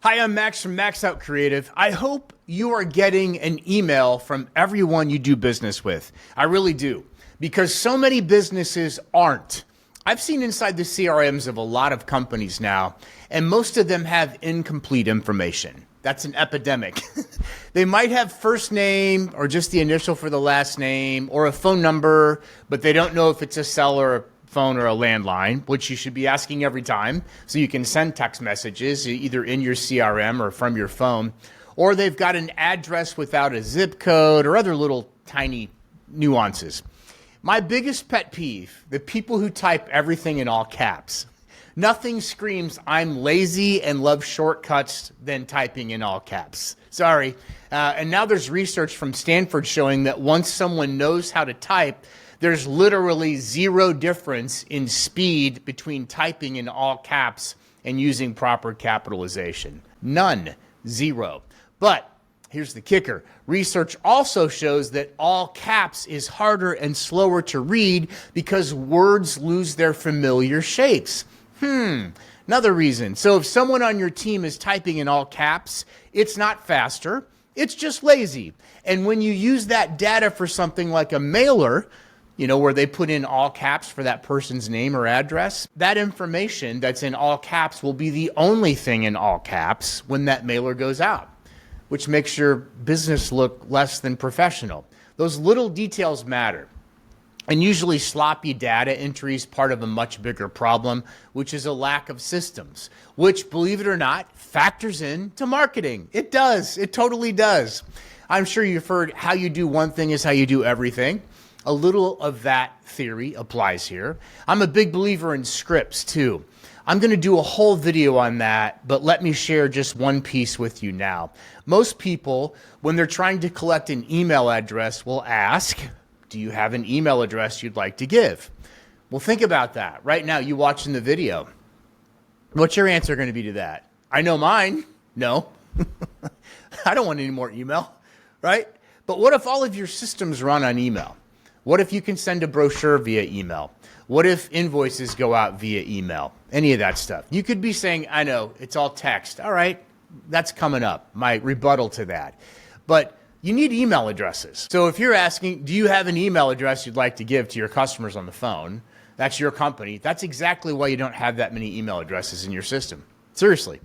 Hi, I'm Max from Max Out Creative. I hope you are getting an email from everyone you do business with. I really do, because so many businesses aren't. I've seen inside the CRMs of a lot of companies now, and most of them have incomplete information. That's an epidemic. They might have first name or just the initial for the last name or a phone number, but they don't know if it's a cell or a phone or a landline, which you should be asking every time so you can send text messages either in your CRM or from your phone. Or they've got an address without a zip code or other little tiny nuances. My biggest pet peeve, the people who type everything in all caps. Nothing screams I'm lazy and love shortcuts than typing in all caps. Sorry. And now there's research from Stanford showing that once someone knows how to type, there's literally zero difference in speed between typing in all caps and using proper capitalization. None. Zero. But here's the kicker. Research also shows that all caps is harder and slower to read because words lose their familiar shapes. Another reason. So if someone on your team is typing in all caps, it's not faster, it's just lazy. And when you use that data for something like a mailer, where they put in all caps for that person's name or address, that information that's in all caps will be the only thing in all caps when that mailer goes out, which makes your business look less than professional. Those little details matter. And usually sloppy data entry is part of a much bigger problem, which is a lack of systems, which, believe it or not, factors into marketing. It does. It totally does. I'm sure you've heard how you do one thing is how you do everything. A little of that theory applies here. I'm a big believer in scripts too. I'm going to do a whole video on that, but let me share just one piece with you now. Most people, when they're trying to collect an email address, will ask, do you have an email address you'd like to give? Well, think about that. Right now, you watching the video. What's your answer going to be to that? I know mine. No. I don't want any more email, right? But what if all of your systems run on email? What if you can send a brochure via email? What if invoices go out via email? Any of that stuff. You could be saying, I know, it's all text. All right, that's coming up, my rebuttal to that. But you need email addresses. So if you're asking, do you have an email address you'd like to give to your customers on the phone? That's your company. That's exactly why you don't have that many email addresses in your system. Seriously.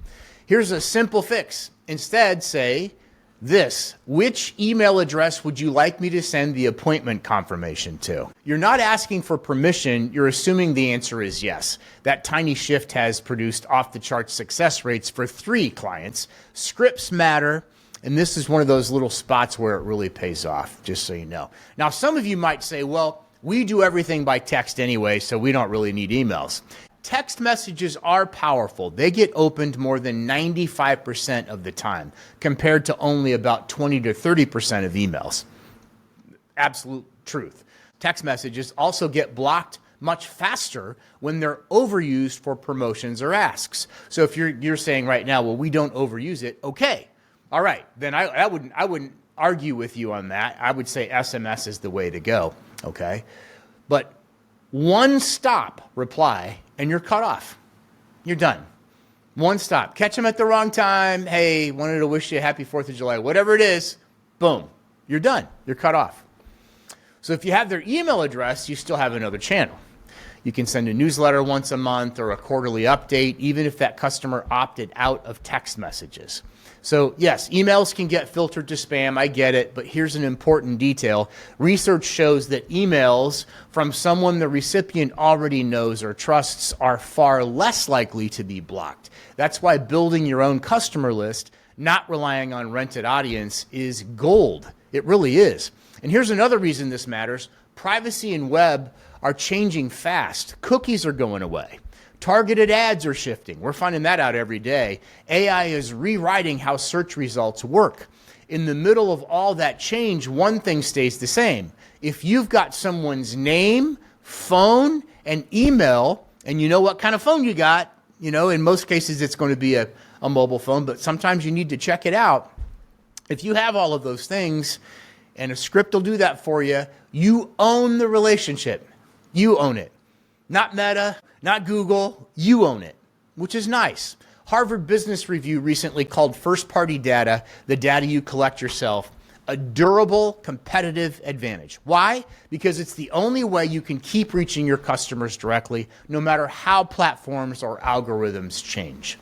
Here's a simple fix. Instead, say this: which email address would you like me to send the appointment confirmation to? You're not asking for permission. You're assuming the answer is yes. That tiny shift has produced off-the-charts success rates for 3 clients. Scripts matter. And this is one of those little spots where it really pays off, just so you know. Now, some of you might say, well, we do everything by text anyway, so we don't really need emails. Text messages are powerful. They get opened more than 95% of the time, compared to only about 20 to 30% of emails. Absolute truth. Text messages also get blocked much faster when they're overused for promotions or asks. So if you're saying right now, well, we don't overuse it, okay. All right, then I wouldn't argue with you on that. I would say SMS is the way to go, okay? But one stop reply and you're cut off. You're done. One stop. Catch them at the wrong time. Hey, wanted to wish you a happy 4th of July. Whatever it is, boom, you're done. You're cut off. So if you have their email address, you still have another channel. You can send a newsletter once a month or a quarterly update, even if that customer opted out of text messages. So yes, emails can get filtered to spam. I get it, but here's an important detail. Research shows that emails from someone the recipient already knows or trusts are far less likely to be blocked. That's why building your own customer list, not relying on rented audience, is gold. It really is. And here's another reason this matters. Privacy and web are changing fast. Cookies are going away. Targeted ads are shifting. We're finding that out every day. AI is rewriting how search results work. In the middle of all that change, one thing stays the same. If you've got someone's name, phone, and email, and you know what kind of phone you got, in most cases it's going to be a mobile phone, but sometimes you need to check it out. If you have all of those things, and a script will do that for you, you own the relationship. You own it. Not Meta, not Google, you own it, which is nice. Harvard Business Review recently called first-party data, the data you collect yourself, a durable competitive advantage. Why? Because it's the only way you can keep reaching your customers directly, no matter how platforms or algorithms change.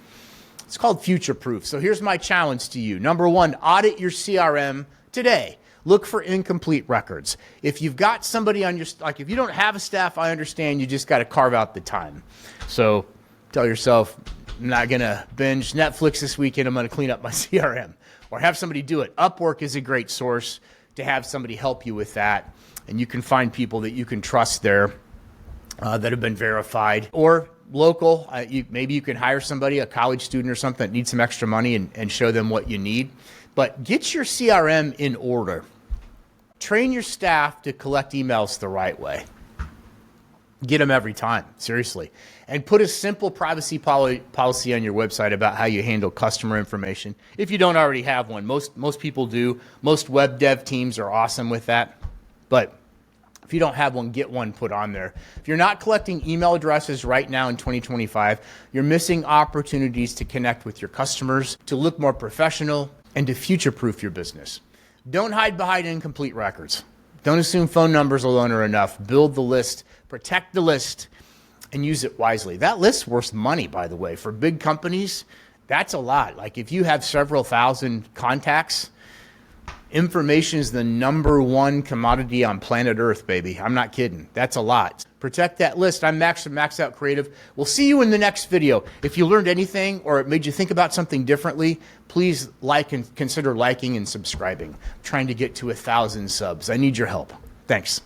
It's called future-proof. So here's my challenge to you. Number one, audit your CRM today. Look for incomplete records. If you've got somebody on your, like if you don't have a staff, I understand, you just got to carve out the time. So tell yourself, I'm not going to binge Netflix this weekend, I'm going to clean up my CRM. Or have somebody do it. Upwork is a great source to have somebody help you with that. And you can find people that you can trust there that have been verified. Or local, maybe you can hire somebody, a college student or something that needs some extra money and show them what you need. But get your CRM in order. Train your staff to collect emails the right way. Get them every time, seriously. And put a simple privacy policy on your website about how you handle customer information. If you don't already have one, most people do. Most web dev teams are awesome with that. But if you don't have one, get one put on there. If you're not collecting email addresses right now in 2025, you're missing opportunities to connect with your customers, to look more professional, and to future-proof your business. Don't hide behind incomplete records. Don't assume phone numbers alone are enough. Build the list, protect the list, and use it wisely. That list's worth money, by the way. For big companies, that's a lot. Like if you have several thousand contacts, information is the number one commodity on planet Earth, baby. I'm not kidding. That's a lot. Protect that list. I'm Max from Max Out Creative. We'll see you in the next video. If you learned anything or it made you think about something differently, please like and consider liking and subscribing. I'm trying to get to 1,000 subs. I need your help. Thanks.